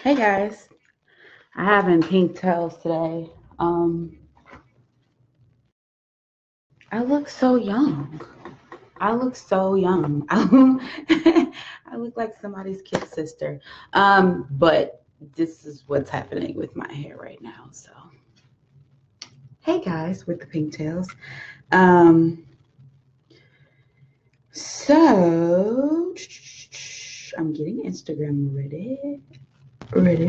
Hey guys, I have in pink tails today. I look so young. I look so young. I look like somebody's kid sister. But this is what's happening with my hair right now. So, hey guys, with the pink tails. So I'm getting Instagram ready. Ready.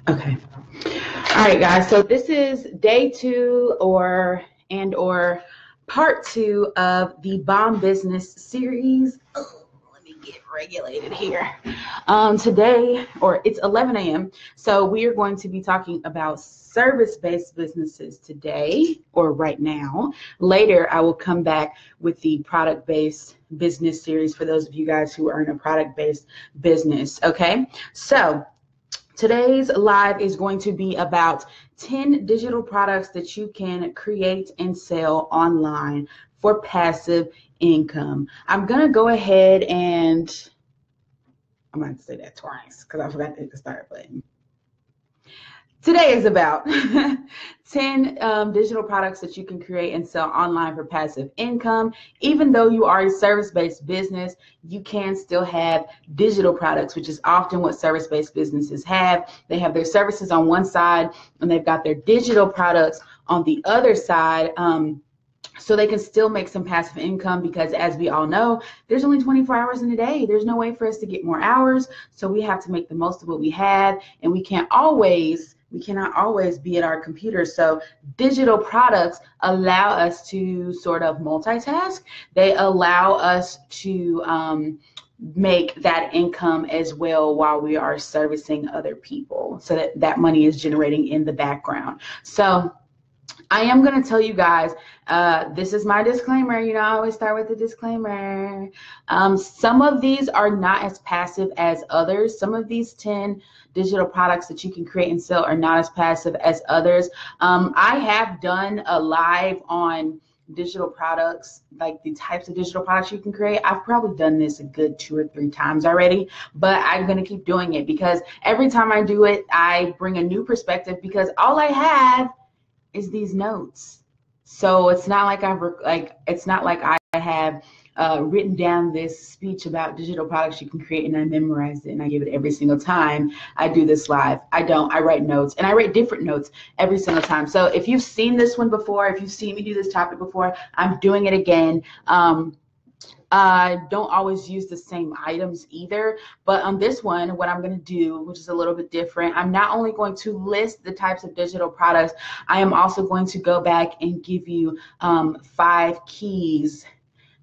Okay. All right, guys. So this is day 2 or part 2 of the Bomb Business series. Oh, let me get regulated here. Today, or it's 11 a.m. So we are going to be talking about service-based businesses today, or right now. Later, I will come back with the product-based business series for those of you guys who are in a product-based business. Okay. So today's live is going to be about 10 digital products that you can create and sell online for passive income. I'm going to go ahead and I'm going to say that twice because I forgot to hit the start button. Today is about 10 digital products that you can create and sell online for passive income. Even though you are a service-based business, you can still have digital products, which is often what service-based businesses have. They have their services on one side and they've got their digital products on the other side. So they can still make some passive income because, as we all know, there's only 24 hours in a day. There's no way for us to get more hours. So we have to make the most of what we have, and we cannot always be at our computer. So digital products allow us to sort of multitask. They allow us to make that income as well while we are servicing other people, so that money is generating in the background. So I am going to tell you guys, this is my disclaimer. You know, I always start with the disclaimer. Some of these are not as passive as others. Some of these 10 digital products that you can create and sell are not as passive as others. I have done a live on digital products, like the types of digital products you can create. I've probably done this a good 2 or 3 times already, but I'm going to keep doing it because every time I do it, I bring a new perspective because all I have is these notes. So it's not like I have written down this speech about digital products you can create and I memorized it and I give it every single time I do this live. I don't. I write notes, and I write different notes every single time. So if you've seen this one before, if you've seen me do this topic before, I'm doing it again. I don't always use the same items either, but on this one, what I'm going to do, which is a little bit different, I'm not only going to list the types of digital products, I am also going to go back and give you 5 keys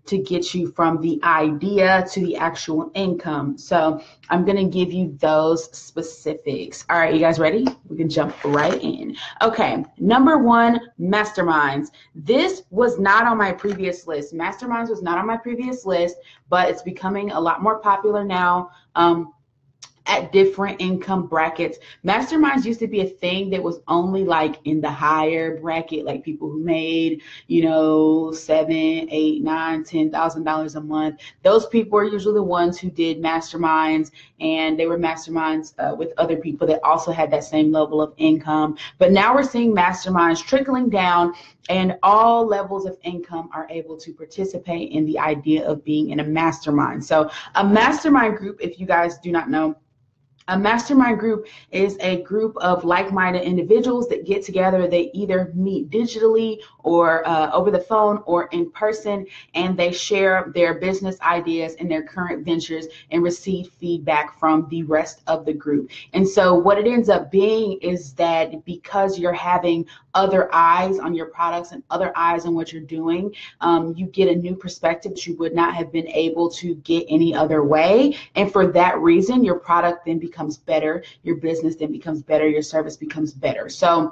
to get you from the idea to the actual income. So I'm going to give you those specifics. All right, you guys ready? We can jump right in. Okay, number 1, masterminds. This was not on my previous list. Masterminds was not on my previous list, but it's becoming a lot more popular now. At different income brackets. Masterminds used to be a thing that was only like in the higher bracket, like people who made, you know, $7, $8, $9, $10,000 a month. Those people were usually the ones who did masterminds, and they were masterminds with other people that also had that same level of income. But now we're seeing masterminds trickling down, and all levels of income are able to participate in the idea of being in a mastermind. So a mastermind group, if you guys do not know, a mastermind group is a group of like-minded individuals that get together. They either meet digitally or over the phone or in person, and they share their business ideas and their current ventures and receive feedback from the rest of the group. And so what it ends up being is that because you're having other eyes on your products and other eyes on what you're doing, you get a new perspective that you would not have been able to get any other way. And for that reason, your product then becomes better, your business then becomes better, your service becomes better. So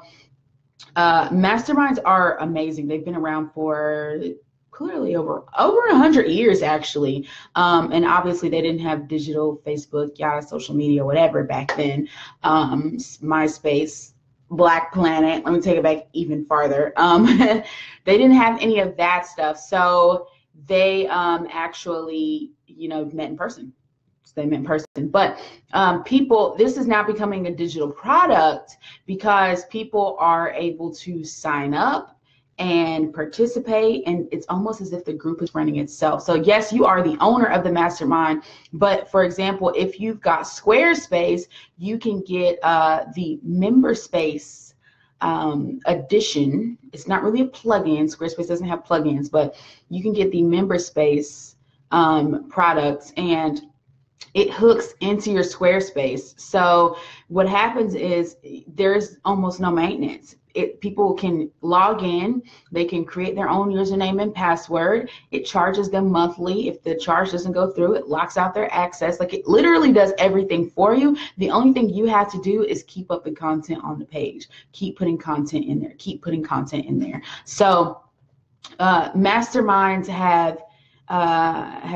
masterminds are amazing. They've been around for clearly over 100 years, actually. And obviously they didn't have digital, Facebook, social media, whatever back then. MySpace, Black Planet, let me take it back even farther. They didn't have any of that stuff. So they actually, met in person. So they met in person. But people, this is now becoming a digital product because people are able to sign up and participate, and it's almost as if the group is running itself. So yes, you are the owner of the mastermind, but for example, if you've got Squarespace, you can get the member space edition. It's not really a plugin. Squarespace doesn't have plugins, but you can get the member space products, and it hooks into your Squarespace. So what happens is there's almost no maintenance. People can log in, they can create their own username and password. It charges them monthly. If the charge doesn't go through, it locks out their access. Like, it literally does everything for you. The only thing you have to do is keep up the content on the page. Keep putting content in there. Keep putting content in there. So masterminds have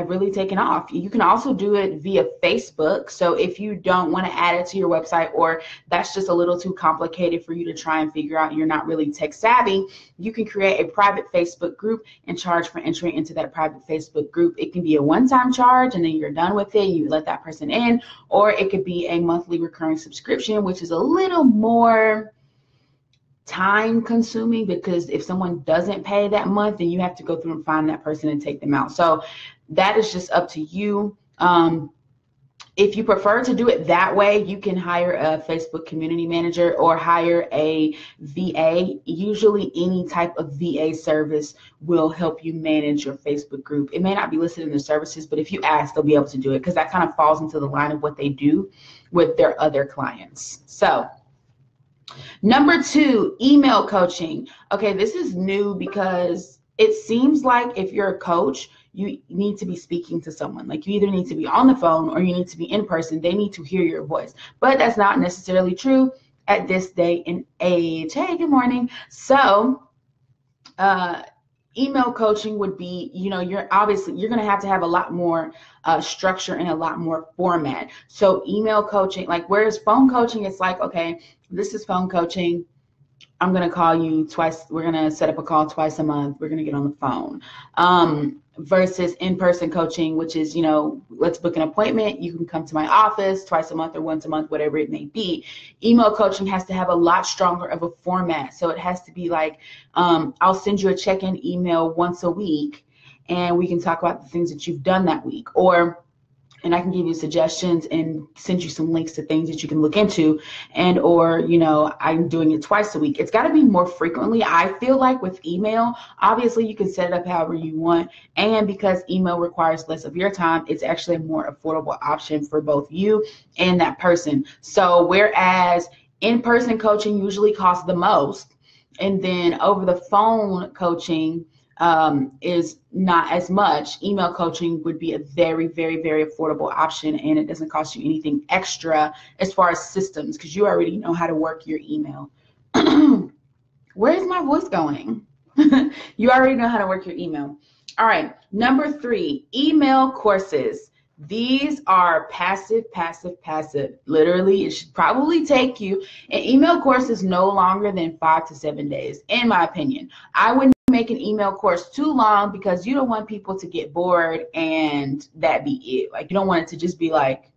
really taken off. You can also do it via Facebook. So if you don't want to add it to your website, or that's just a little too complicated for you to try and figure out, you're not really tech savvy, you can create a private Facebook group and charge for entry into that private Facebook group. It can be a one-time charge and then you're done with it, you let that person in, or it could be a monthly recurring subscription, which is a little more time consuming, because if someone doesn't pay that month, then you have to go through and find that person and take them out. So that is just up to you. If you prefer to do it that way, you can hire a Facebook community manager or hire a VA. Usually any type of VA service will help you manage your Facebook group. It may not be listed in the services, but if you ask, they'll be able to do it, because that kind of falls into the line of what they do with their other clients. So number 2, email coaching. Okay, this is new because it seems like if you're a coach, you need to be speaking to someone. Like, you either need to be on the phone or you need to be in person. They need to hear your voice. But that's not necessarily true at this day and age. Hey, good morning. So email coaching would be, you're going to have a lot more structure and a lot more format. So email coaching, like, whereas phone coaching, it's like, okay, this is phone coaching. I'm going to call you twice. We're going to set up a call twice a month. We're going to get on the phone. Versus in-person coaching, which is, let's book an appointment. You can come to my office twice a month or once a month, whatever it may be. Email coaching has to have a lot stronger of a format. So it has to be like, I'll send you a check-in email once a week, and we can talk about the things that you've done that week. And I can give you suggestions and send you some links to things that you can look into, I'm doing it twice a week. It's got to be more frequently. I feel like with email, obviously you can set it up however you want. And because email requires less of your time, it's actually a more affordable option for both you and that person. So whereas in-person coaching usually costs the most, and then over the phone coaching is not as much, email coaching would be a very, very, very affordable option, and it doesn't cost you anything extra as far as systems, because you already know how to work your email. Where is my voice going? You already know how to work your email. All right, number 3, email courses. These are passive. Literally, it should probably take you, an email course is no longer than 5 to 7 days, in my opinion. I wouldn't make an email course too long, because you don't want people to get bored and that be it. Like, you don't want it to just be like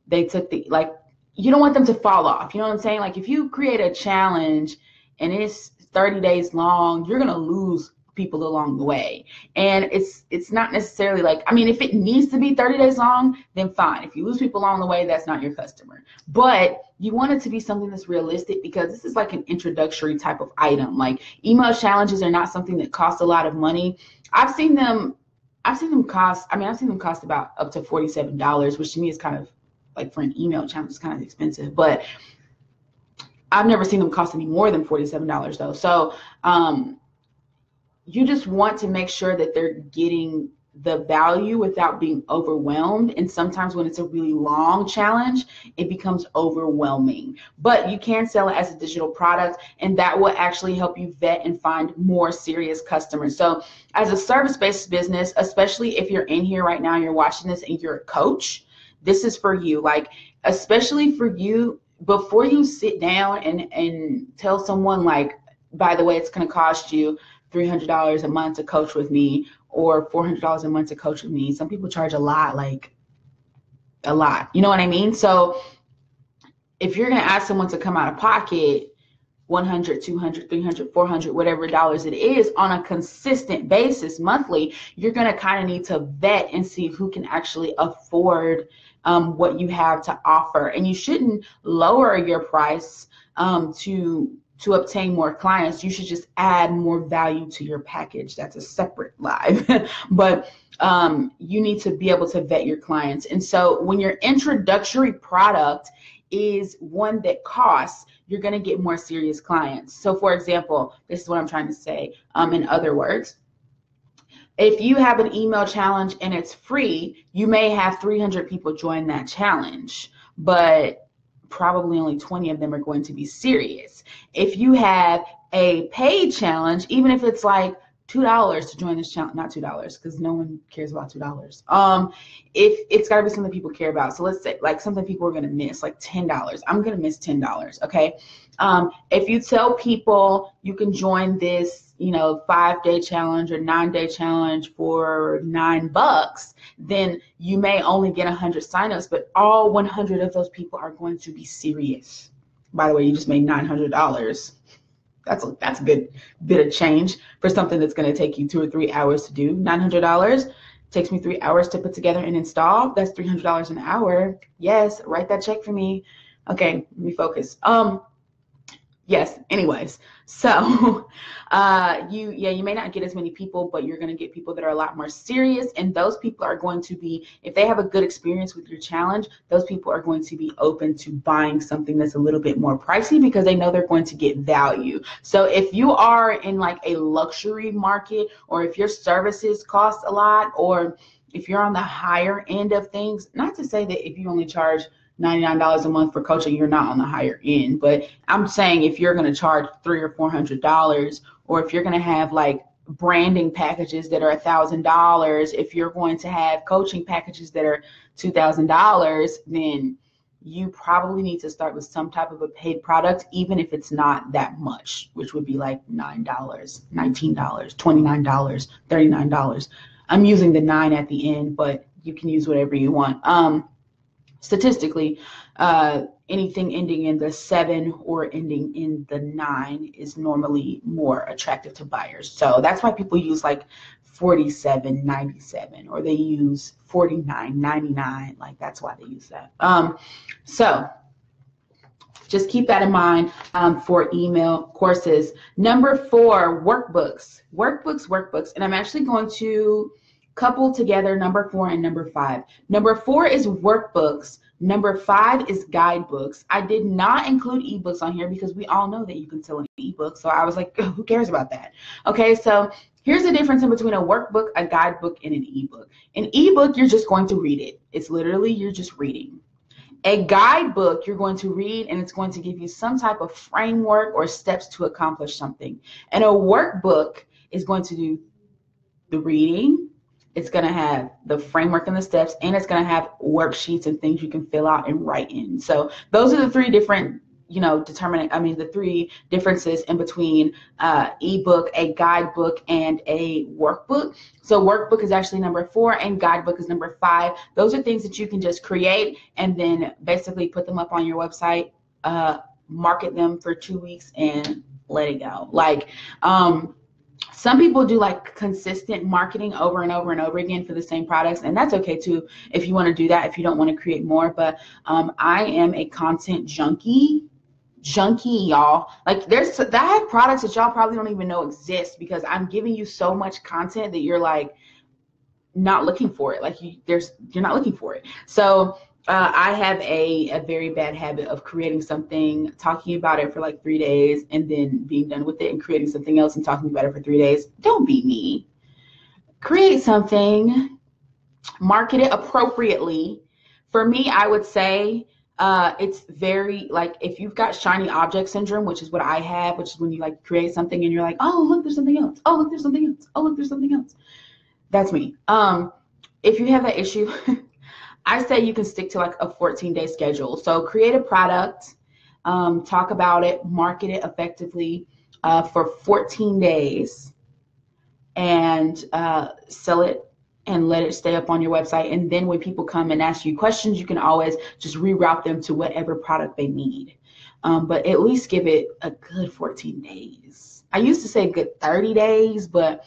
you don't want them to fall off. You know what I'm saying? Like, if you create a challenge and it's 30 days long, you're going to lose people along the way. And it's not necessarily like, if it needs to be 30 days long, then fine. If you lose people along the way, that's not your customer. But you want it to be something that's realistic, because this is like an introductory type of item. Like, email challenges are not something that costs a lot of money. I've seen them cost about up to $47, which to me is kind of like, for an email challenge, is kind of expensive. But I've never seen them cost any more than $47 though. So you just want to make sure that they're getting the value without being overwhelmed. And sometimes when it's a really long challenge, it becomes overwhelming. But you can sell it as a digital product, and that will actually help you vet and find more serious customers. So as a service-based business, especially if you're in here right now, you're watching this and you're a coach, this is for you. Like, especially for you, before you sit down and tell someone, like, by the way, it's going to cost you $300 a month to coach with me or $400 a month to coach with me. Some people charge a lot, like a lot. You know what I mean? So if you're going to ask someone to come out of pocket 100, 200, 300, 400, whatever dollars it is on a consistent basis monthly, you're going to kind of need to vet and see who can actually afford what you have to offer. And you shouldn't lower your price to obtain more clients. You should just add more value to your package. That's a separate live. But you need to be able to vet your clients. And so when your introductory product is one that costs, you're going to get more serious clients. So for example, this is what I'm trying to say in other words. If you have an email challenge and it's free, you may have 300 people join that challenge, but probably only 20 of them are going to be serious. If you have a paid challenge, even if it's like $2 to join this challenge, not $2 because no one cares about $2. If it's got to be something people care about. So let's say like something people are going to miss, like $10. I'm going to miss $10. Okay. If you tell people you can join this, 5-day challenge or 9-day challenge for $9, then you may only get 100 signups, but all 100 of those people are going to be serious. By the way, you just made $900. That's a good bit of change for something that's going to take you 2 or 3 hours to do. $900 takes me 3 hours to put together and install. That's $300 an hour. Yes, write that check for me. Okay, let me focus. Yes, anyways, so you may not get as many people, but you're going to get people that are a lot more serious, and those people are going to be, if they have a good experience with your challenge, those people are going to be open to buying something that's a little bit more pricey because they know they're going to get value. So if you are in like a luxury market, or if your services cost a lot, or if you're on the higher end of things, not to say that if you only charge $99 a month for coaching, you're not on the higher end. But I'm saying if you're going to charge $300 or $400, or if you're going to have like branding packages that are $1,000, if you're going to have coaching packages that are $2,000, then you probably need to start with some type of a paid product, even if it's not that much, which would be like $9, $19, $29, $39. I'm using the 9 at the end, but you can use whatever you want. Statistically, anything ending in the 7 or ending in the 9 is normally more attractive to buyers. So that's why people use like 47.97, or they use 49.99. Like that's why they use that. So just keep that in mind for email courses. Number 4, workbooks. And I'm actually going to couple together number 4 and number 5. Number 4 is workbooks. Number 5 is guidebooks. I did not include ebooks on here because we all know that you can sell an ebook. So I was like, who cares about that? Okay, so here's the difference in between a workbook, a guidebook, and an ebook. An ebook, you're just going to read it. It's literally, you're just reading. A guidebook, you're going to read, and it's going to give you some type of framework or steps to accomplish something. And a workbook is going to do the reading, it's going to have the framework and the steps, and it's going to have worksheets and things you can fill out and write in. So those are the 3 different, the 3 differences in between ebook, a guidebook, and a workbook. So workbook is actually number 4 and guidebook is number 5. Those are things that you can just create and then basically put them up on your website, market them for 2 weeks and let it go. Like, some people do like consistent marketing over and over and over again for the same products, and that's okay too if you want to do that, if you don't want to create more. But I am a content junkie, y'all. Like I have products that y'all probably don't even know exist because I'm giving you so much content that you're like not looking for it. Like you're not looking for it. So I have a very bad habit of creating something, talking about it for like 3 days, and then being done with it and creating something else and talking about it for 3 days. Don't be me. Create something, market it appropriately. For me, I would say it's very like if you've got shiny object syndrome, which is what I have, which is when you like create something and you're like, oh, look, there's something else. Oh, look, there's something else. Oh, look, there's something else. That's me. If you have that issue, I say you can stick to like a 14-day schedule. So create a product, talk about it, market it effectively for 14 days. and sell it and let it stay up on your website. And then when people come and ask you questions, you can always just reroute them to whatever product they need. But at least give it a good 14 days. I used to say good 30 days, but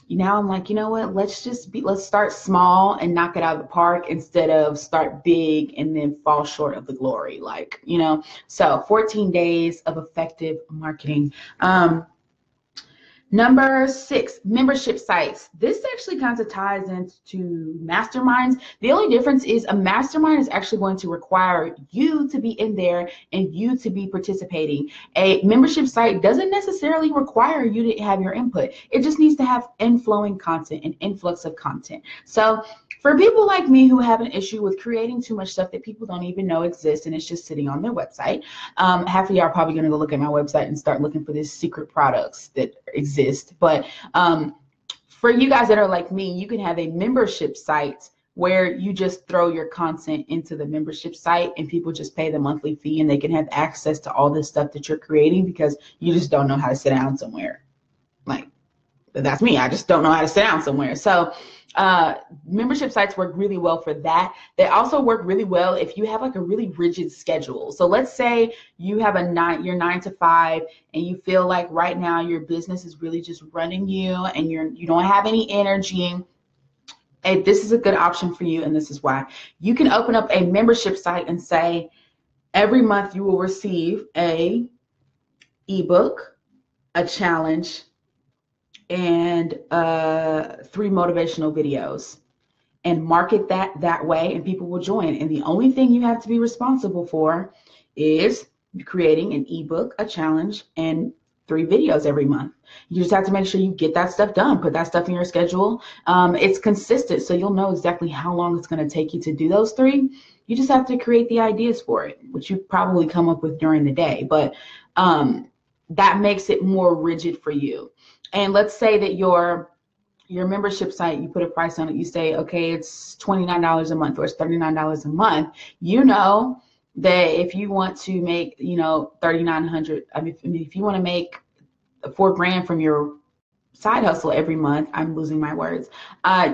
now I'm like, you know what? Let's start small and knock it out of the park instead of start big and then fall short of the glory. Like, so 14 days of effective marketing. Number 6, membership sites. This actually kind of ties into masterminds. The only difference is a mastermind is actually going to require you to be in there and you to be participating. A membership site doesn't necessarily require you to have your input. It just needs to have inflowing content, an influx of content. So for people like me who have an issue with creating too much stuff that people don't even know exists and it's just sitting on their website, half of y'all are probably going to go look at my website and start looking for these secret products that exist. But for you guys that are like me, you can have a membership site where you just throw your content into the membership site and people just pay the monthly fee and they can have access to all this stuff that you're creating because you just don't know how to sit down somewhere. Like, that's me. I just don't know how to sit down somewhere. So membership sites work really well for that. They also work really well if you have like a really rigid schedule. So let's say you have your 9 to 5 and you feel like right now your business is really just running you and you don't have any energy. Hey, this is a good option for you, and this is why. You can open up a membership site and say every month you will receive a ebook, a challenge, and 3 motivational videos, and market that way, and people will join. And the only thing you have to be responsible for is creating an ebook, a challenge, and 3 videos every month. You just have to make sure you get that stuff done, put that stuff in your schedule. It's consistent, so you'll know exactly how long it's going to take you to do those 3. You just have to create the ideas for it, which you probably come up with during the day, but that makes it more rigid for you. And let's say that your membership site, you put a price on it, you say, okay, it's $29 a month or it's $39 a month. You know that if you want to make, $3,900, if you want to make $4,000 from your side hustle every month, I'm losing my words.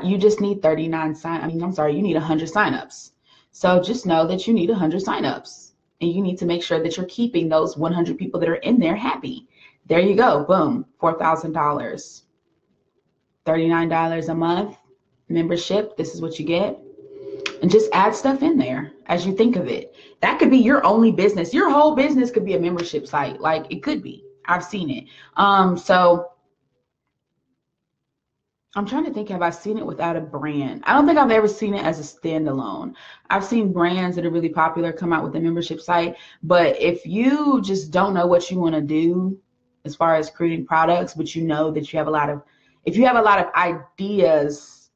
You just need you need 100 signups. So just know that you need 100 signups, and you need to make sure that you're keeping those 100 people that are in there happy. There you go. Boom. $4,000. $39 a month membership. This is what you get. And just add stuff in there as you think of it. That could be your only business. Your whole business could be a membership site. Like, it could be. I've seen it. So I'm trying to think, have I seen it without a brand? I don't think I've ever seen it as a standalone. I've seen brands that are really popular come out with a membership site. But if you just don't know what you want to do as far as creating products, but you know that you have a lot of ideas,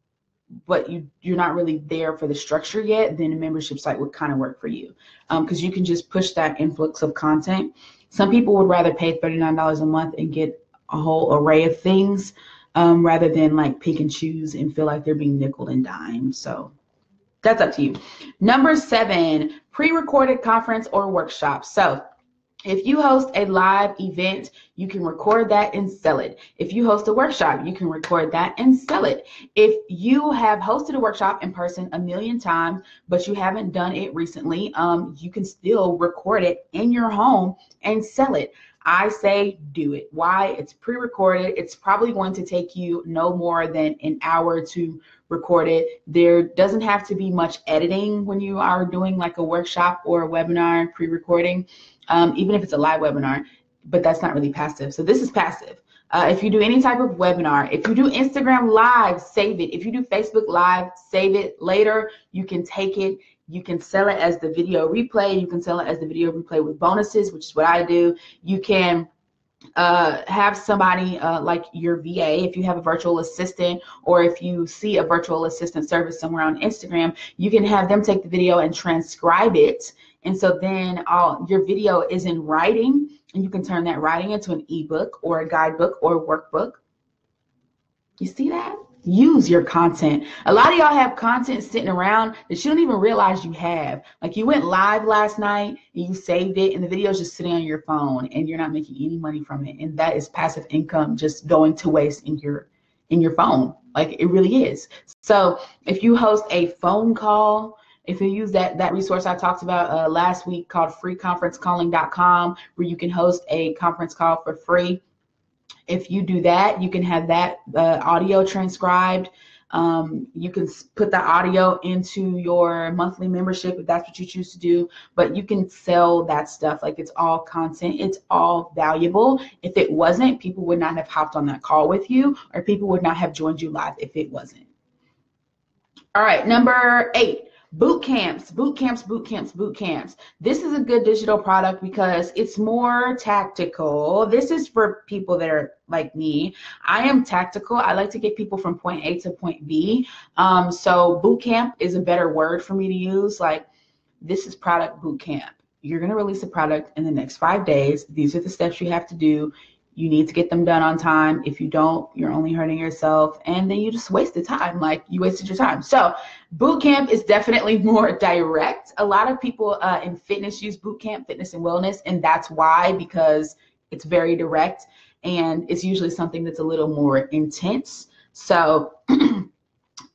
but you're not really there for the structure yet, then a membership site would kind of work for you, because you can just push that influx of content. Some people would rather pay $39 a month and get a whole array of things, rather than like pick and choose and feel like they're being nickel and dimed. So that's up to you. Number 7, pre-recorded conference or workshop. So if you host a live event, you can record that and sell it. If you host a workshop, you can record that and sell it. If you have hosted a workshop in person 1,000,000 times, but you haven't done it recently, you can still record it in your home and sell it. I say do it. Why? It's pre-recorded. It's probably going to take you no more than an hour to record it. There doesn't have to be much editing when you are doing like a workshop or a webinar pre-recording, even if it's a live webinar, but that's not really passive. So this is passive. If you do any type of webinar, if you do Instagram Live, save it. If you do Facebook Live, save it. Later, you can take it. You can sell it as the video replay. You can sell it as the video replay with bonuses, which is what I do. You can have somebody like your VA, if you have a virtual assistant, or if you see a virtual assistant service somewhere on Instagram, you can have them take the video and transcribe it. And so then your video is in writing, and you can turn that writing into an ebook or a guidebook or a workbook. You see that? Use your content. A lot of y'all have content sitting around that you don't even realize you have. Like, you went live last night and you saved it, and the video is just sitting on your phone and you're not making any money from it. And that is passive income just going to waste in in your phone. Like, it really is. So if you host a phone call, if you use that resource I talked about last week called freeconferencecalling.com, where you can host a conference call for free. If you do that, you can have that audio transcribed. You can put the audio into your monthly membership if that's what you choose to do, but you can sell that stuff. Like, it's all content. It's all valuable. If it wasn't, people would not have hopped on that call with you, or people would not have joined you live if it wasn't. All right, number 8. Boot camps, boot camps, boot camps, boot camps. This is a good digital product because it's more tactical. This is for people that are like me. I am tactical. I like to get people from point A to point B. So boot camp is a better word for me to use. Like, this is product boot camp. You're going to release a product in the next 5 days. These are the steps you have to do. You need to get them done on time. If you don't, you're only hurting yourself, and then you just wasted time. Like, you wasted your time. So boot camp is definitely more direct. A lot of people in fitness use boot camp, fitness and wellness, and that's why, because it's very direct, and it's usually something that's a little more intense. So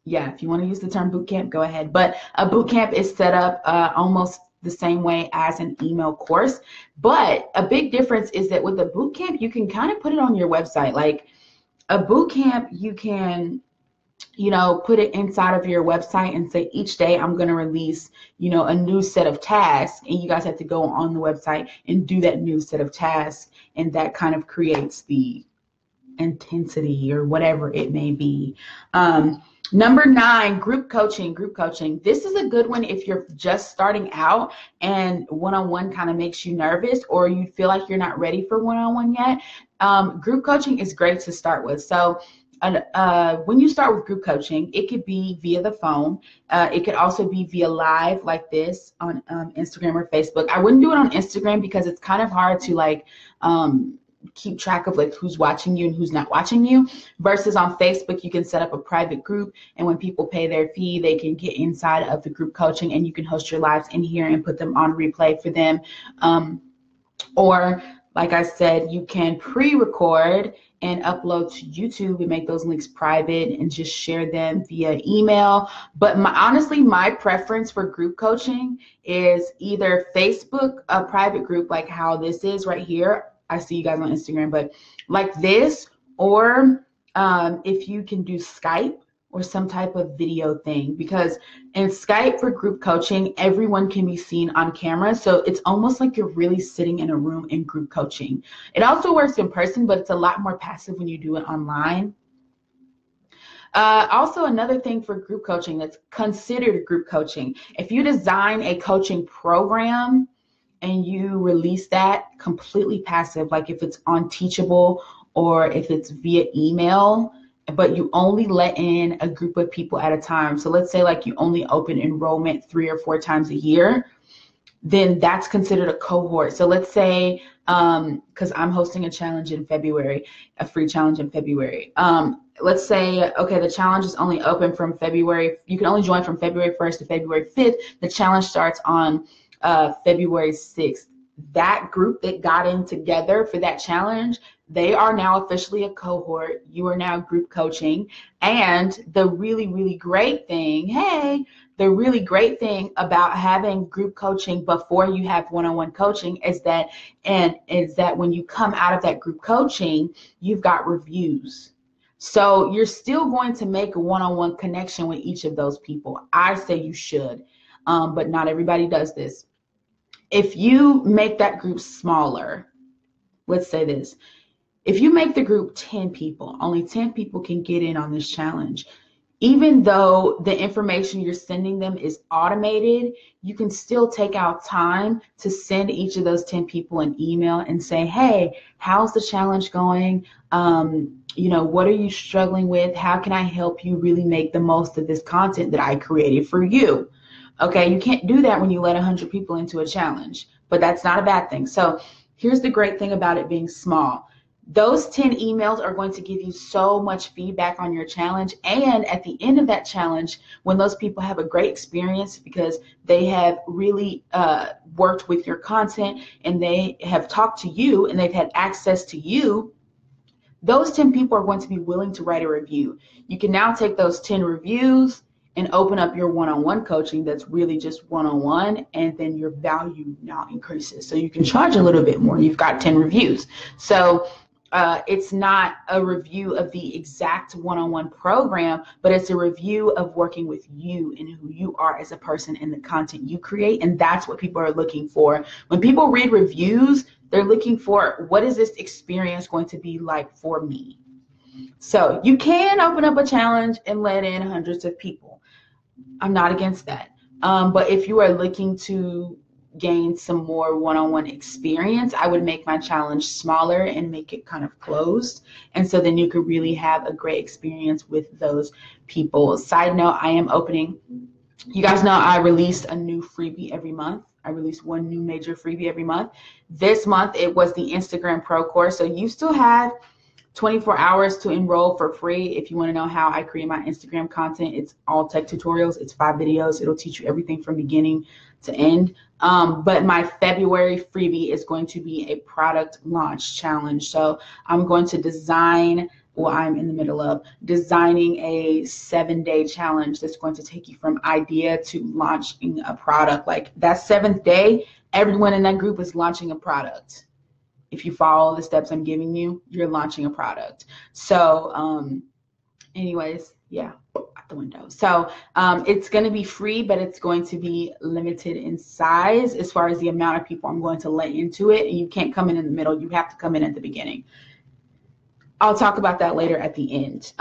yeah, if you want to use the term boot camp, go ahead. But a boot camp is set up almost the same way as an email course. But a big difference is that with a boot camp, you can kind of put it on your website. Like, a boot camp, you can, put it inside of your website and say, each day I'm going to release, a new set of tasks, and you guys have to go on the website and do that new set of tasks. And that kind of creates the intensity or whatever it may be. Number 9, group coaching. Group coaching. This is a good one if you're just starting out and one-on-one kind of makes you nervous, or you feel like you're not ready for one-on-one yet. Group coaching is great to start with. So when you start with group coaching, it could be via the phone. It could also be via live like this on Instagram or Facebook. I wouldn't do it on Instagram because it's kind of hard to keep track of who's watching you and who's not watching you, versus on Facebook, you can set up a private group, and when people pay their fee, they can get inside of the group coaching, and you can host your lives in here and put them on replay for them. Or like I said, you can pre-record and upload to YouTube and make those links private and just share them via email. But honestly, my preference for group coaching is either Facebook, a private group like how this is right here. I see you guys on Instagram, but like this, or if you can do Skype or some type of video thing, because in Skype for group coaching, everyone can be seen on camera. So it's almost like you're really sitting in a room in group coaching. It also works in person, but it's a lot more passive when you do it online. Also, another thing for group coaching that's considered group coaching, if you design a coaching program and you release that completely passive, like if it's on Teachable or if it's via email, but you only let in a group of people at a time. So let's say you only open enrollment 3 or 4 times a year, then that's considered a cohort. So let's say, because I'm hosting a challenge in February, a free challenge in February. Let's say, okay, the challenge is only open from February. You can only join from February 1st to February 5th. The challenge starts on February 6th. That group that got in together for that challenge, they are now officially a cohort. You are now group coaching. And the really, really great thing, the really great thing about having group coaching before you have one-on-one coaching is that when you come out of that group coaching, you've got reviews. So you're still going to make a one-on-one connection with each of those people. I say you should, but not everybody does this. If you make that group smaller, let's say this, if you make the group 10 people, only 10 people can get in on this challenge. Even though the information you're sending them is automated, you can still take out time to send each of those 10 people an email and say, hey, how's the challenge going? What are you struggling with? How can I help you really make the most of this content that I created for you? Okay, you can't do that when you let 100 people into a challenge, but that's not a bad thing. So here's the great thing about it being small. Those 10 emails are going to give you so much feedback on your challenge. And at the end of that challenge, when those people have a great experience because they have really worked with your content and they have talked to you and they've had access to you, those 10 people are going to be willing to write a review. You can now take those 10 reviews and open up your one-on-one coaching that's really just one-on-one, and then your value now increases. So you can charge a little bit more. You've got 10 reviews. So it's not a review of the exact one-on-one program, but it's a review of working with you and who you are as a person and the content you create. And that's what people are looking for. When people read reviews, they're looking for, what is this experience going to be like for me? So you can open up a challenge and let in hundreds of people. I'm not against that. But if you are looking to gain some more one-on-one experience, I would make my challenge smaller and make it kind of closed. And so then you could really have a great experience with those people. Side note, I am opening, you guys know I release a new freebie every month. I release one new major freebie every month. This month, it was the Instagram Pro course. So you still have 24 hours to enroll for free. If you want to know how I create my Instagram content, it's all tech tutorials. It's 5 videos. It'll teach you everything from beginning to end. But my February freebie is going to be a product launch challenge. So I'm going to design, well, I'm in the middle of designing a 7-day challenge that's going to take you from idea to launching a product. Like that 7th day, everyone in that group is launching a product. If you follow the steps I'm giving you, you're launching a product. So anyways, yeah, out the window. So it's going to be free, but it's going to be limited in size as far as the amount of people I'm going to let into it. And you can't come in the middle. You have to come in at the beginning. I'll talk about that later at the end.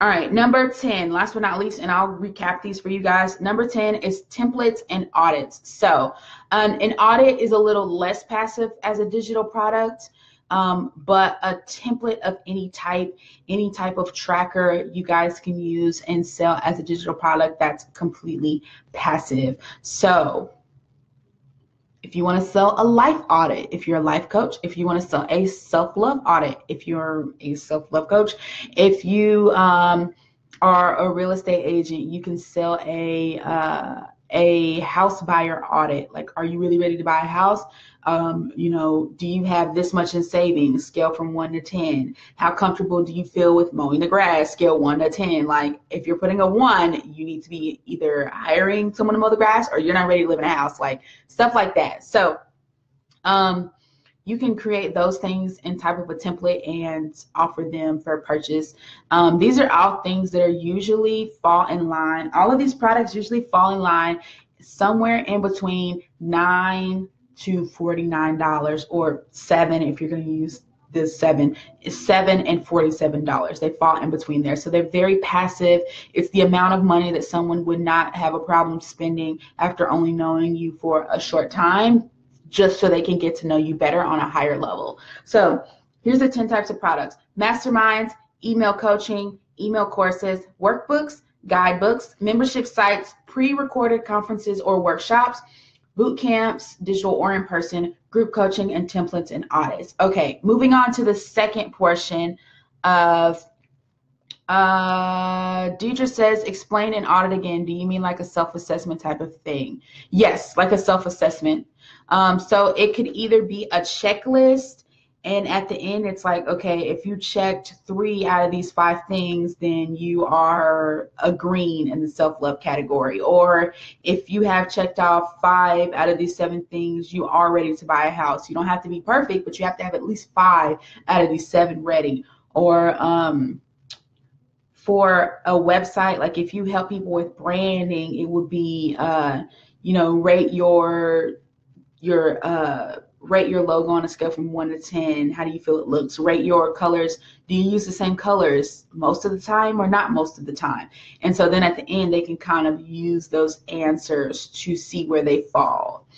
All right, number 10, last but not least, and I'll recap these for you guys. Number 10 is templates and audits. So an audit is a little less passive as a digital product, but a template of any type of tracker you guys can use and sell as a digital product, that's completely passive. So if you want to sell a life audit, if you're a life coach, if you want to sell a self-love audit, if you're a self-love coach, if you are a real estate agent, you can sell a house buyer audit. Like, are you really ready to buy a house? You know, do you have this much in savings? Scale from 1 to 10. How comfortable do you feel with mowing the grass? Scale 1 to 10. Like, if you're putting a 1, you need to be either hiring someone to mow the grass or you're not ready to live in a house. Like, stuff like that. So you can create those things in type of a template and offer them for purchase. These are all things that are usually fall in line. All of these products usually fall in line somewhere in between $9 to $49, or $7 if you're going to use this $7 and $47. They fall in between there. So they're very passive. It's the amount of money that someone would not have a problem spending after only knowing you for a short time, just so they can get to know you better on a higher level. So here's the 10 types of products: masterminds, email coaching, email courses, workbooks, guidebooks, membership sites, pre-recorded conferences or workshops, boot camps, digital or in person, group coaching, and templates and audits. Okay, moving on to the second portion of Deidre says, explain an audit again. Do you mean like a self-assessment type of thing? Yes, like a self-assessment. So it could either be a checklist, and at the end it's like, okay, if you checked 3 out of these 5 things, then you are a green in the self-love category. Or if you have checked off 5 out of these 7 things, you are ready to buy a house. You don't have to be perfect, but you have to have at least 5 out of these 7 ready. Or for a website, like if you help people with branding, it would be, you know, rate your logo on a scale from 1 to 10. How do you feel it looks? Rate your colors. Do you use the same colors most of the time or not most of the time? And so then at the end, they can kind of use those answers to see where they fall.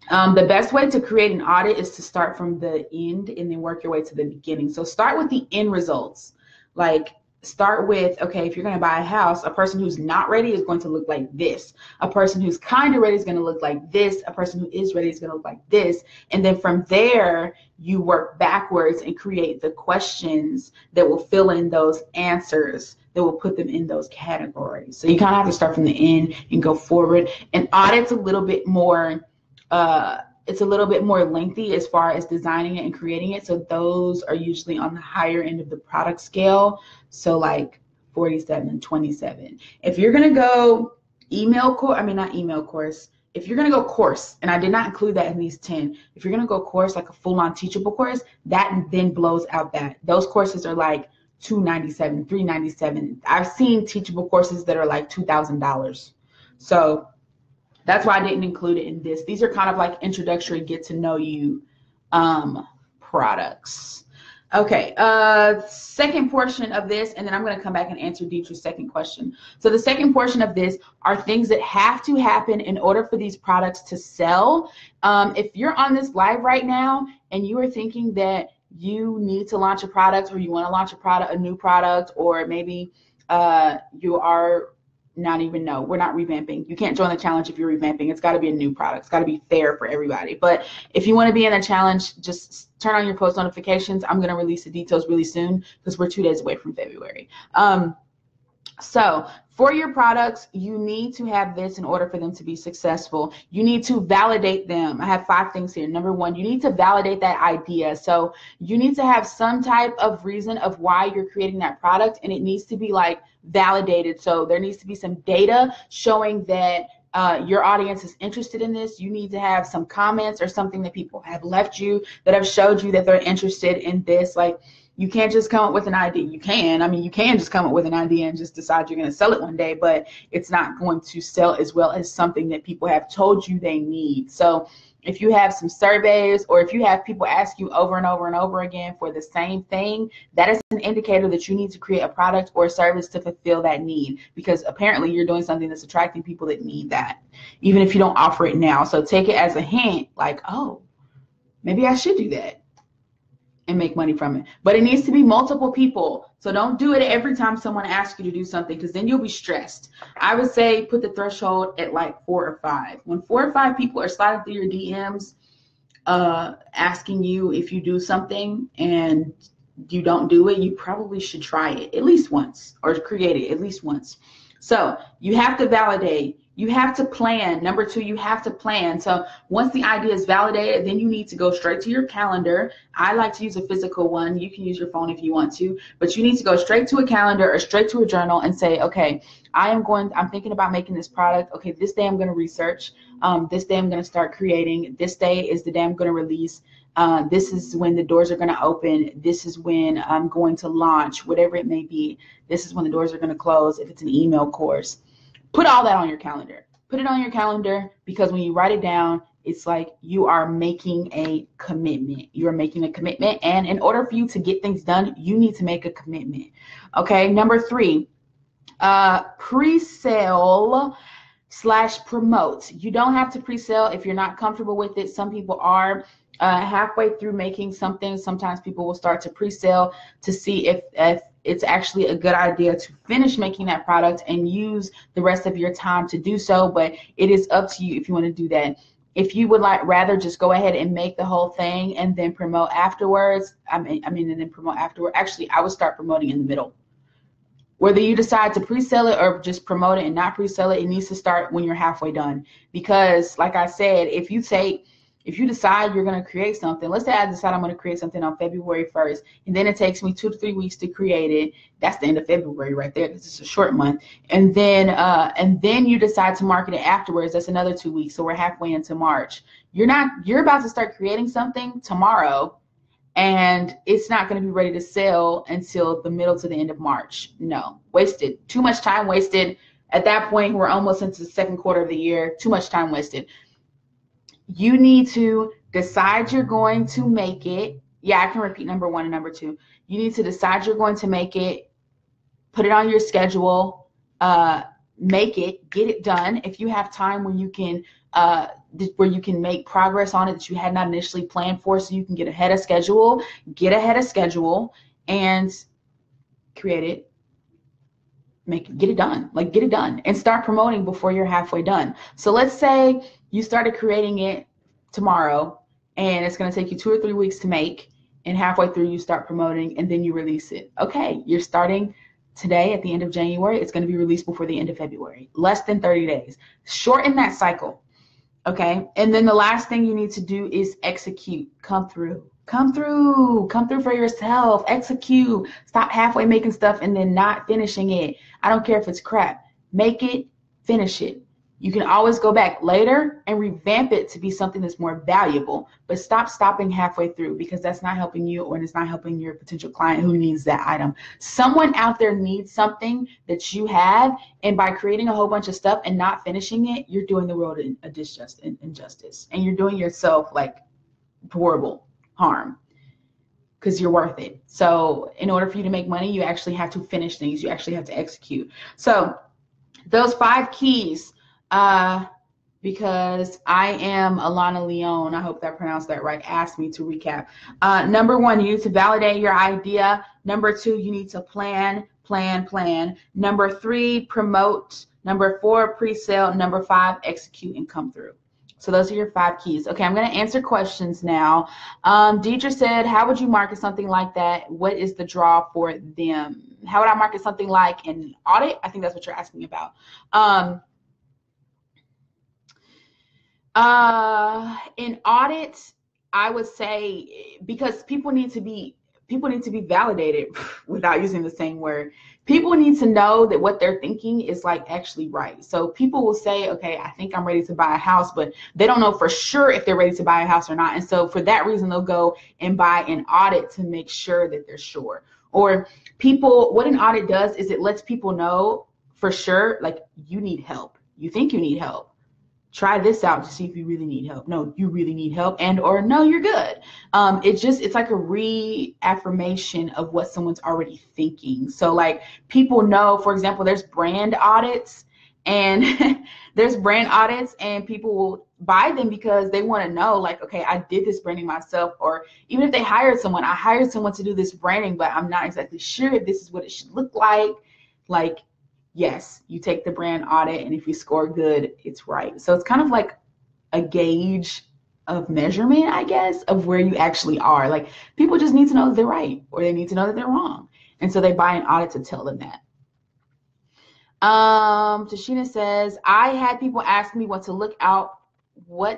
The best way to create an audit is to start from the end and then work your way to the beginning. So start with the end results. Like, start with, okay, if you're going to buy a house, a person who's not ready is going to look like this. A person who's kind of ready is going to look like this. A person who is ready is going to look like this. And then from there, you work backwards and create the questions that will fill in those answers, that will put them in those categories. So you kind of have to start from the end and go forward. And audit's a little bit more it's a little bit more lengthy as far as designing it and creating it. So those are usually on the higher end of the product scale. So like 47 and 27. If you're going to go not email course. If you're going to go course, and I did not include that in these 10, if you're going to go course, like a full-on teachable course, that then blows out that. Those courses are like $297, $397. I've seen teachable courses that are like $2,000. So that's why I didn't include it in this. These are kind of like introductory, get to know you products. Okay, second portion of this, and then I'm going to come back and answer Dietrich's second question. So the second portion of this are things that have to happen in order for these products to sell. If you're on this live right now and you are thinking that you need to launch a product, or you want to launch a new product, or maybe you are we're not revamping. You can't join the challenge if you're revamping. It's got to be a new product. It's got to be fair for everybody. But if you want to be in the challenge, just turn on your post notifications. I'm going to release the details really soon because we're 2 days away from February. So for your products, you need to have this in order for them to be successful. You need to validate them. I have 5 things here. Number 1, you need to validate that idea. So you need to have some type of reason of why you're creating that product, and it needs to be like validated. So there needs to be some data showing that your audience is interested in this. You need to have some comments or something that people have left you that have showed you that they're interested in this. Like, you can't just come up with an idea. You can just come up with an idea and just decide you're going to sell it one day, but it's not going to sell as well as something that people have told you they need. So if you have some surveys, or if you have people ask you over and over and over again for the same thing, that is an indicator that you need to create a product or a service to fulfill that need, because apparently you're doing something that's attracting people that need that, even if you don't offer it now. So take it as a hint, like, oh, maybe I should do that and make money from it. But it needs to be multiple people. So don't do it every time someone asks you to do something, because then you'll be stressed. I would say put the threshold at like 4 or 5. When 4 or 5 people are sliding through your DMs asking you if you do something and you don't do it, you probably should try it at least once, or create it at least once. So you have to validate. You have to plan. Number 2, you have to plan. So once the idea is validated, then you need to go straight to your calendar. I like to use a physical one. You can use your phone if you want to, but you need to go straight to a calendar or straight to a journal and say, okay, I'm thinking about making this product. Okay, this day I'm going to research. This day I'm going to start creating. This day is the day I'm going to release. This is when the doors are going to open. This is when I'm going to launch, whatever it may be. This is when the doors are going to close if it's an email course. Put all that on your calendar. Put it on your calendar, because when you write it down, it's like you are making a commitment. You are making a commitment. And in order for you to get things done, you need to make a commitment. Okay. Number 3, pre-sale / promote. You don't have to pre-sale if you're not comfortable with it. Some people are. Halfway through making something, sometimes people will start to pre-sale to see if it's actually a good idea to finish making that product and use the rest of your time to do so. But it is up to you if you want to do that. If you would rather just go ahead and make the whole thing and then promote afterwards, and then promote afterward. Actually, I would start promoting in the middle. Whether you decide to pre-sell it or just promote it and not pre-sell it, it needs to start when you're halfway done. Because like I said, if you decide you're going to create something, let's say I decide I'm going to create something on February 1st, and then it takes me 2 to 3 weeks to create it. That's the end of February right there, because it's a short month. And then you decide to market it afterwards. That's another 2 weeks. So we're halfway into March. You're about to start creating something tomorrow, and it's not going to be ready to sell until the middle to the end of March. No, wasted. Too much time wasted. At that point, we're almost into the second quarter of the year. Too much time wasted. You need to decide you're going to make it. Yeah, I can repeat number 1 and number 2. You need to decide you're going to make it, put it on your schedule, make it, get it done. If you have time where you can make progress on it that you had not initially planned for, so you can get ahead of schedule and create it. Get it done, and start promoting before you're halfway done. So let's say you started creating it tomorrow, and it's going to take you 2 or 3 weeks to make, and halfway through you start promoting, and then you release it. Okay, you're starting today at the end of January. It's going to be released before the end of February. Less than 30 days. Shorten that cycle. Okay. And then the last thing you need to do is execute. Come through. Come through. Come through for yourself. Execute. Stop halfway making stuff and then not finishing it. I don't care if it's crap. Make it, finish it. You can always go back later and revamp it to be something that's more valuable, but stop stopping halfway through, because that's not helping you, or it's not helping your potential client who needs that item. Someone out there needs something that you have, and by creating a whole bunch of stuff and not finishing it, you're doing the world an injustice, and you're doing yourself like horrible harm, because you're worth it. So in order for you to make money, you actually have to finish things. You actually have to execute. So those 5 keys, because I am Alana Leone, I hope that I pronounced that right, asked me to recap. Number 1, you need to validate your idea. Number 2, you need to plan. Number 3, promote. Number 4, pre-sale. Number 5, execute and come through. So those are your 5 keys. Okay, I'm going to answer questions now. Deidre said, how would you market something like that? What is the draw for them? How would I market something like an audit? I think that's what you're asking about. In audits, I would say, because people need to be validated without using the same word. People need to know that what they're thinking is like actually right. So people will say, okay, I think I'm ready to buy a house, but they don't know for sure if they're ready to buy a house or not. And so for that reason, they'll go and buy an audit to make sure that they're sure. Or what an audit does is it lets people know for sure, like, you need help. You think you need help. Try this out to see if you really need help. No, you really need help, and or no, you're good. It's like a reaffirmation of what someone's already thinking. So like, people know, for example, there's brand audits, and people will buy them because they want to know, like, okay, I did this branding myself. Or even if they hired someone, I hired someone to do this branding, but I'm not exactly sure if this is what it should look like. Like, yes, you take the brand audit, and if you score good, it's right. So it's kind of like a gauge of measurement, I guess, of where you actually are. Like, people just need to know that they're right, or they need to know that they're wrong. And so they buy an audit to tell them that. Tashina says, I had people ask me what to look out for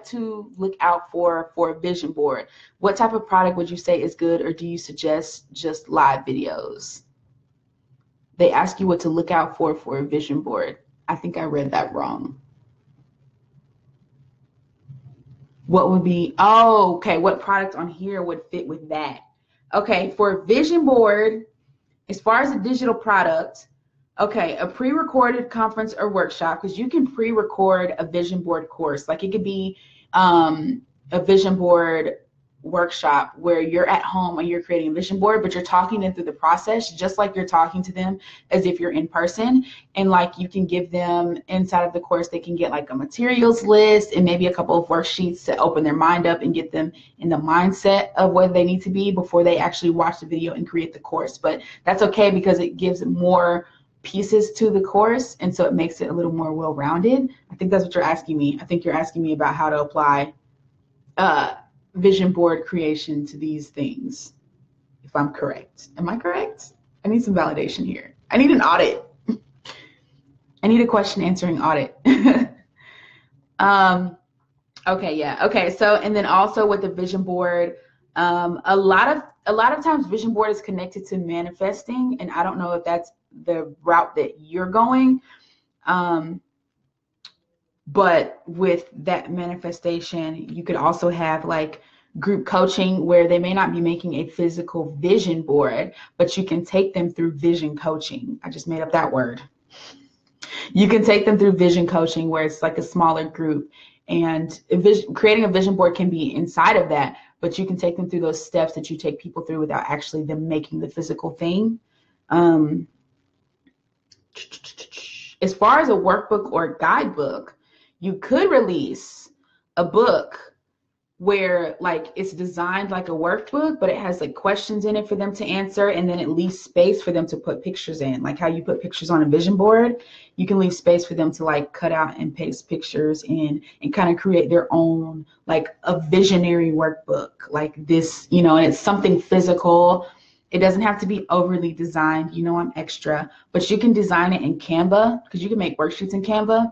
a vision board. What type of product would you say is good, or do you suggest just live videos? They ask you what to look out for a vision board. I think I read that wrong. What would be, okay, what product on here would fit with that? Okay, for a vision board, as far as a digital product, okay, a pre-recorded conference or workshop, because you can pre-record a vision board course. Like, it could be a vision board workshop where you're at home and you're creating a vision board, but you're talking them through the process, just like you're talking to them as if you're in person. And like, you can give them inside of the course, they can get like a materials list and maybe a couple of worksheets to open their mind up and get them in the mindset of where they need to be before they actually watch the video and create the course. But that's okay, because it gives more pieces to the course, and so it makes it a little more well-rounded. I think that's what you're asking me. I think you're asking me about how to apply vision board creation to these things, if I'm correct. Am I correct? I need some validation here. I need an audit. I need a question answering audit. Okay, yeah. Okay, so, and then also with the vision board, a lot of times vision board is connected to manifesting, and I don't know if that's the route that you're going. But with that manifestation, you could also have like group coaching, where they may not be making a physical vision board, but you can take them through vision coaching. I just made up that word. You can take them through vision coaching, where it's like a smaller group, and creating a vision board can be inside of that, but you can take them through those steps that you take people through without actually them making the physical thing. As far as a workbook or a guidebook, you could release a book where like it's designed like a workbook, but it has like questions in it for them to answer, and then it leaves space for them to put pictures in, like how you put pictures on a vision board. You can leave space for them to like cut out and paste pictures in and kind of create their own, like a visionary workbook like this, you know, and it's something physical. It doesn't have to be overly designed. You know, I'm extra, but you can design it in Canva, because you can make worksheets in Canva.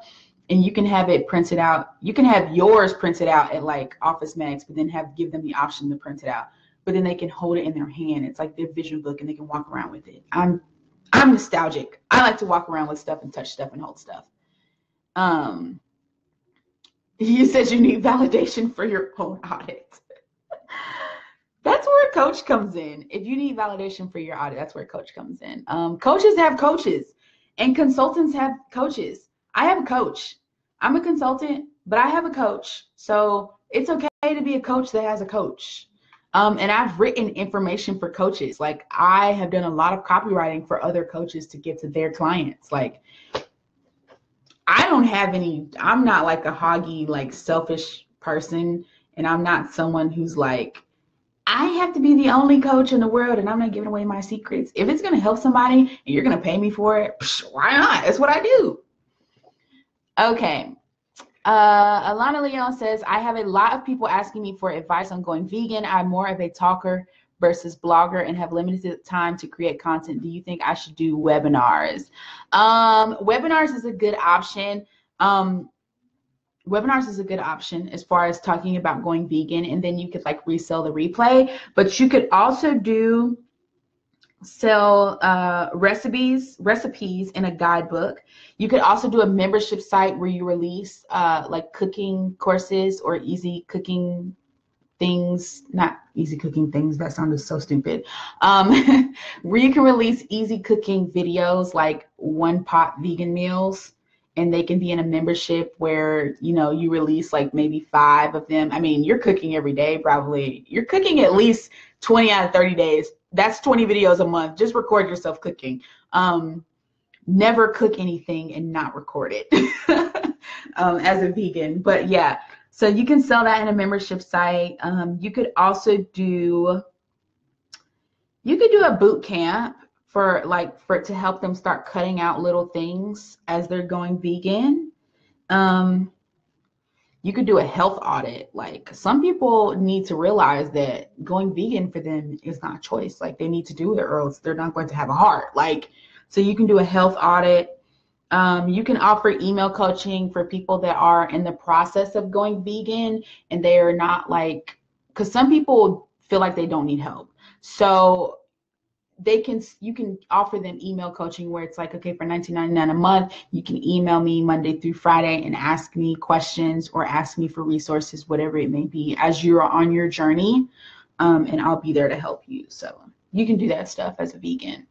and you can have it printed out. You can have yours printed out at like Office Max, but then give them the option to print it out. But then they can hold it in their hand. It's like their vision book, and they can walk around with it. I'm nostalgic. I like to walk around with stuff and touch stuff and hold stuff. You said you need validation for your own audit. That's where a coach comes in. If you need validation for your audit, that's where a coach comes in. Coaches have coaches, and consultants have coaches. I have a coach. I'm a consultant, but I have a coach. So it's okay to be a coach that has a coach. And I've written information for coaches. Like, I have done a lot of copywriting for other coaches to give to their clients. Like, I don't have any, I'm not like a hoggy, like selfish person. And I'm not someone who's like, I have to be the only coach in the world and I'm not giving away my secrets. If it's going to help somebody and you're going to pay me for it, why not? That's what I do. Okay. Alana Leon says, I have a lot of people asking me for advice on going vegan. I'm more of a talker versus blogger and have limited time to create content. Do you think I should do webinars? Webinars is a good option. Webinars is a good option as far as talking about going vegan, and then you could like resell the replay, but you could also sell recipes in a guidebook. You could also do a membership site where you release like cooking courses or easy cooking things, not easy cooking things, that sounded so stupid, where you can release easy cooking videos like one pot vegan meals, and they can be in a membership where, you know, you release like maybe 5 of them. I mean, you're cooking every day, probably. You're cooking at least 20 out of 30 days. That's 20 videos a month. Just record yourself cooking. Never cook anything and not record it as a vegan. But yeah, so you can sell that in a membership site. You could also do, a boot camp for it to help them start cutting out little things as they're going vegan. You could do a health audit. Like, some people need to realize that going vegan for them is not a choice. Like, they need to do it or else they're not going to have a heart. Like, so you can do a health audit. You can offer email coaching for people that are in the process of going vegan and they are not like, because some people feel like they don't need help. So you can offer them email coaching where it's like, okay, for $19.99 a month, you can email me Monday through Friday and ask me questions or ask me for resources, whatever it may be, as you're on your journey, and I'll be there to help you. So you can do that stuff as a vegan.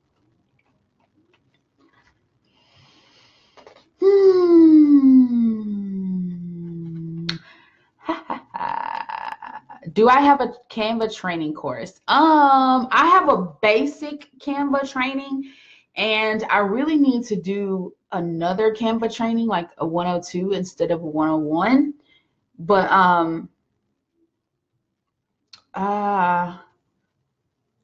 Do I have a Canva training course? I have a basic Canva training, and I really need to do another Canva training, like a 102 instead of a 101. But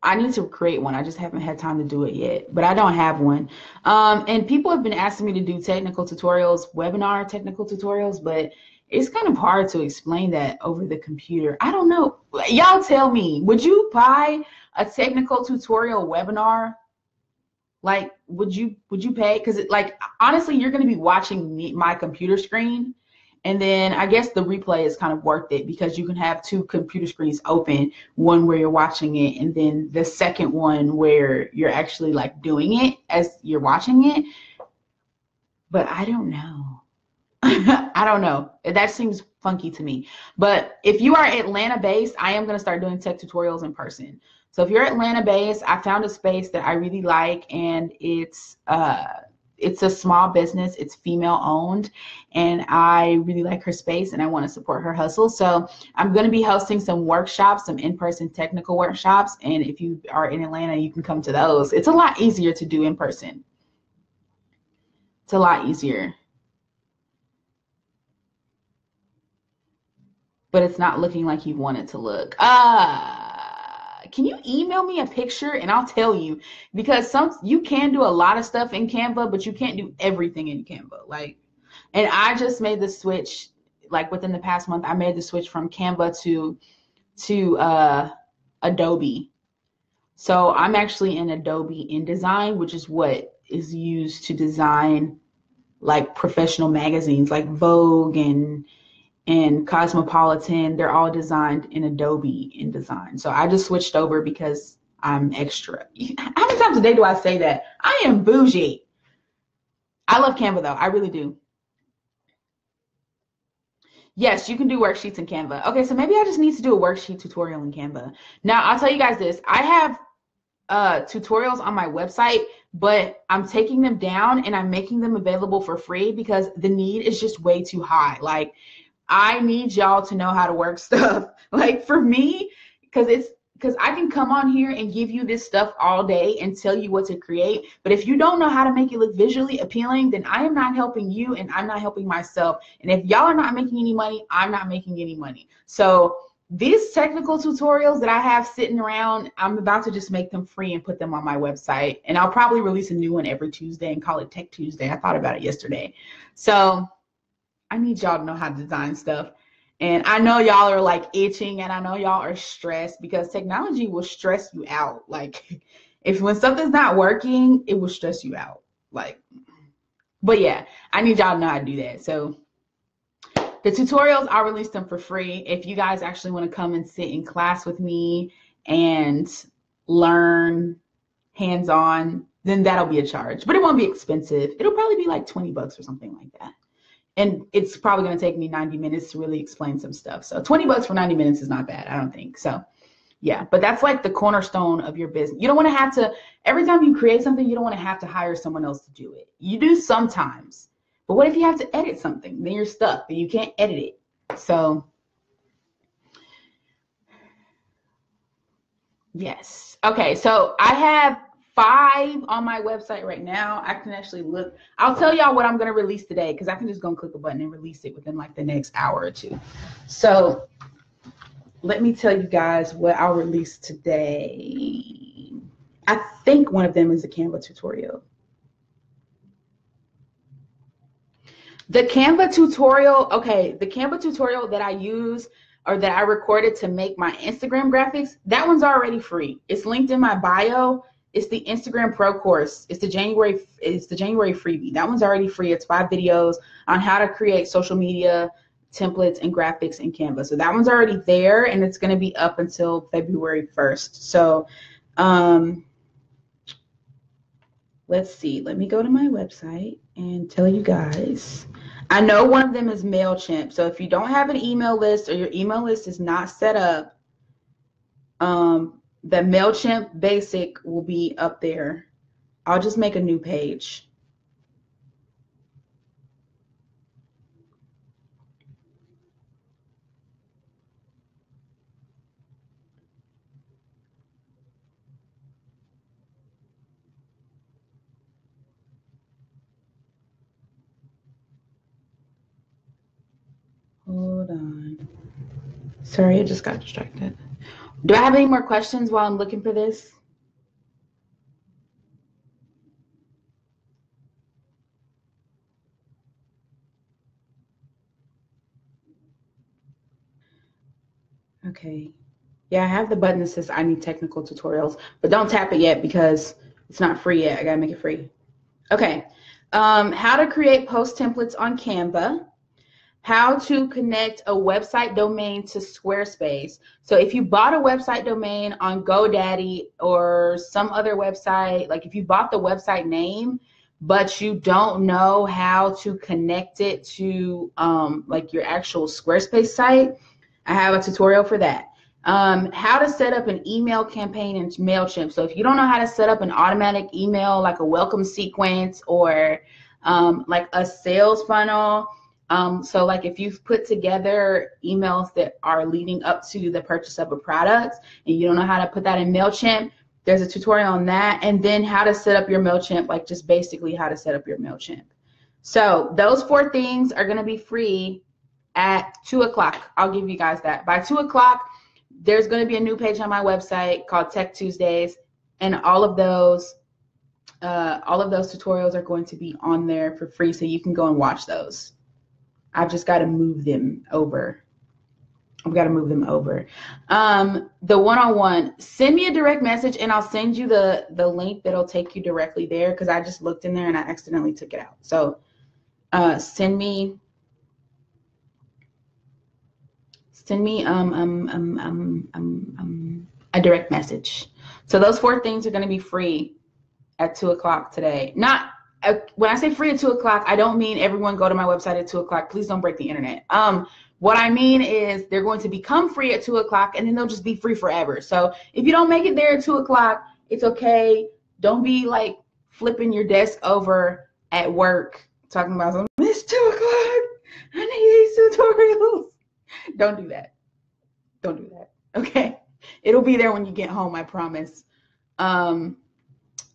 I need to create one. I just haven't had time to do it yet, but I don't have one. And people have been asking me to do technical tutorials, webinar technical tutorials, but it's kind of hard to explain that over the computer. I don't know. Y'all tell me, would you buy a technical tutorial webinar? Like, would you pay? Because like, honestly, you're going to be watching my computer screen. And then I guess the replay is kind of worth it because you can have 2 computer screens open, one where you're watching it, and then the second one where you're actually like doing it as you're watching it. But I don't know. I don't know. That seems funky to me. But if you are Atlanta based, I am going to start doing tech tutorials in person. So if you're Atlanta based, I found a space that I really like, and it's a small business. It's female owned, and I really like her space and I want to support her hustle. So I'm going to be hosting some workshops, some in-person technical workshops. And if you are in Atlanta, you can come to those. It's a lot easier to do in person. It's a lot easier. But it's not looking like you want it to look. Can you email me a picture and I'll tell you, because you can do a lot of stuff in Canva, but you can't do everything in Canva. Like, and I just made the switch, like within the past month, I made the switch from Canva to Adobe. So I'm actually in Adobe InDesign, which is what is used to design like professional magazines like Vogue and Cosmopolitan. They're all designed in Adobe InDesign. So I just switched over because I'm extra. How many times a day do I say that? I am bougie. I love Canva though. I really do. Yes, you can do worksheets in Canva. Okay, so maybe I just need to do a worksheet tutorial in Canva. Now, I'll tell you guys this. I have tutorials on my website, but I'm taking them down and I'm making them available for free because the need is just way too high. Like, I need y'all to know how to work stuff. Like for me, because I can come on here and give you this stuff all day and tell you what to create. But if you don't know how to make it look visually appealing, then I am not helping you and I'm not helping myself. And if y'all are not making any money, I'm not making any money. So these technical tutorials that I have sitting around, I'm about to just make them free and put them on my website. And I'll probably release a new one every Tuesday and call it Tech Tuesday. I thought about it yesterday. So I need y'all to know how to design stuff. And I know y'all are like itching and I know y'all are stressed because technology will stress you out. Like when something's not working, it will stress you out. Like, but yeah, I need y'all to know how to do that. So the tutorials, I'll release them for free. If you guys actually want to come and sit in class with me and learn hands-on, then that'll be a charge, but it won't be expensive. It'll probably be like 20 bucks or something like that. And it's probably going to take me 90 minutes to really explain some stuff. So 20 bucks for 90 minutes is not bad, I don't think. So yeah, but that's like the cornerstone of your business. You don't want to have to, every time you create something, you don't want to have to hire someone else to do it. You do sometimes, but what if you have to edit something? Then you're stuck and you can't edit it. So yes. Okay, so I have 5 on my website right now. I can actually look. I'll tell y'all what I'm going to release today because I can just go and click a button and release it within like the next hour or two. So let me tell you guys what I'll release today. I think one of them is a Canva tutorial. The Canva tutorial, okay, the Canva tutorial that I use or that I recorded to make my Instagram graphics, that one's already free. It's linked in my bio. It's the Instagram Pro course. It's the January freebie. That one's already free. It's 5 videos on how to create social media templates and graphics in Canva. So that one's already there and it's going to be up until February 1st. So let's see. Let me go to my website and tell you guys. I know one of them is MailChimp. So if you don't have an email list or your email list is not set up, the MailChimp basic will be up there. I'll just make a new page. Hold on. Sorry, I just got distracted. Do I have any more questions while I'm looking for this? Okay. Yeah, I have the button that says I need technical tutorials, but don't tap it yet because it's not free yet. I gotta make it free. Okay. How to create post templates on Canva. How to connect a website domain to Squarespace. So if you bought a website domain on GoDaddy or some other website, like if you bought the website name, but you don't know how to connect it to like your actual Squarespace site, I have a tutorial for that. How to set up an email campaign in MailChimp. So if you don't know how to set up an automatic email, like a welcome sequence or like a sales funnel, so like if you've put together emails that are leading up to the purchase of a product and you don't know how to put that in MailChimp, there's a tutorial on that. And then how to set up your MailChimp, like just basically how to set up your MailChimp. So those 4 things are going to be free at 2 o'clock. I'll give you guys that. By 2 o'clock, there's going to be a new page on my website called Tech Tuesdays. And all of those tutorials are going to be on there for free. So you can go and watch those. I've just got to move them over. I've got to move them over. The one-on-one, send me a direct message and I'll send you the link that'll take you directly there because I just looked in there and I accidentally took it out. So send me a direct message. So those 4 things are going to be free at 2 o'clock today. Not when I say free at 2 o'clock, I don't mean everyone go to my website at 2 o'clock. Please don't break the internet. What I mean is they're going to become free at 2 o'clock and then they'll just be free forever. So if you don't make it there at 2 o'clock, it's okay. Don't be like flipping your desk over at work talking about something. It's 2 o'clock. I need these tutorials. Don't do that. Don't do that. Okay. It'll be there when you get home, I promise.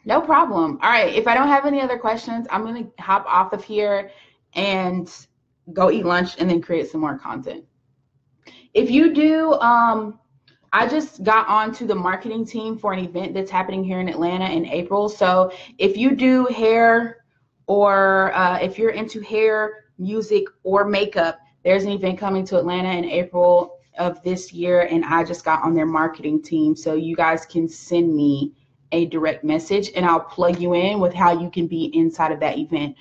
No problem. All right. If I don't have any other questions, I'm going to hop off of here and go eat lunch and then create some more content. If you do, I just got onto the marketing team for an event that's happening here in Atlanta in April. So if you do hair or if you're into hair, music, or makeup, there's an event coming to Atlanta in April of this year, and I just got on their marketing team. So you guys can send me a direct message and I'll plug you in with how you can be inside of that event.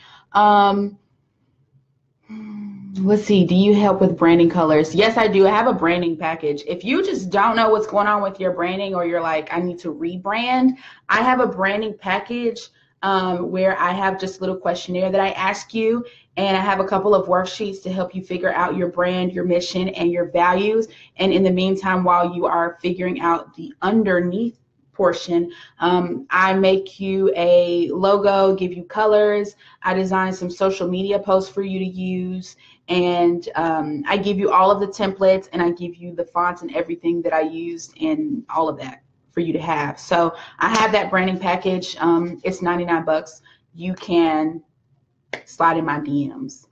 Let's see, do you help with branding colors? Yes, I do. I have a branding package. If you just don't know what's going on with your branding, or you're like, I need to rebrand, I have a branding package where I have just a little questionnaire that I ask you, and I have a couple of worksheets to help you figure out your brand, your mission, and your values. And in the meantime, while you are figuring out the underneath portion, I make you a logo, give you colors, I design some social media posts for you to use, and I give you all of the templates, and I give you the fonts and everything that I used and all of that for you to have. So I have that branding package. It's 99 bucks. You can slide in my DMs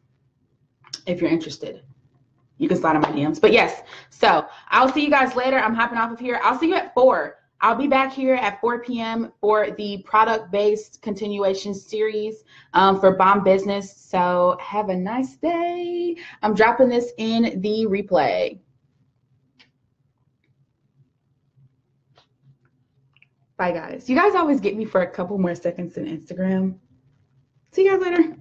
if you're interested. You can slide in my DMs. But yes, so I'll see you guys later. I'm hopping off of here. I'll see you at 4. I'll be back here at 4 p.m. for the product-based continuation series for Bomb Business. So have a nice day. I'm dropping this in the replay. Bye, guys. You guys always get me for a couple more seconds in Instagram. See you guys later.